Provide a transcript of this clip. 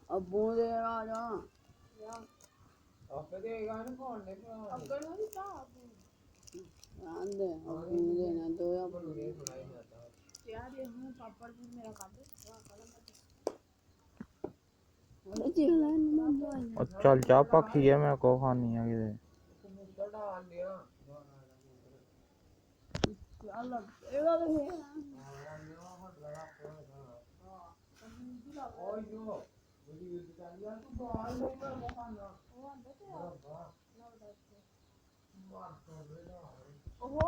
अबू दे आ जा ਆਪੇ ਦੇਗਾ ਨਾ ਫੋਨ ਦੇ ਭਰਾ ਅੱਗੇ ਨੂੰ ਵੀ ਤਾਂ आंदे अबू दे ना दो या ਇਹ ਸੁਣਾਈ ਜਾਂਦਾ यार ये हूँ पापड़ भी मेरा काटे अरे चिल्ला ना दो चल चाह पकी है मैं को खानी है किधर ਕਬੂਤਰ ਡਾਲ ਲਿਆ चल एगा तो है ਓਏ ਜੋ ਬੜੀ ਵਿਚਾਰੀਆ ਤੂੰ ਬਾਹਰ ਲੈ ਕੇ ਮੋਹਾਨਾ वो आंदा ते ਬਾਬਾ ना उधर से ਮਾਰ ਤੋਂ ਵੇਲਾ ओहो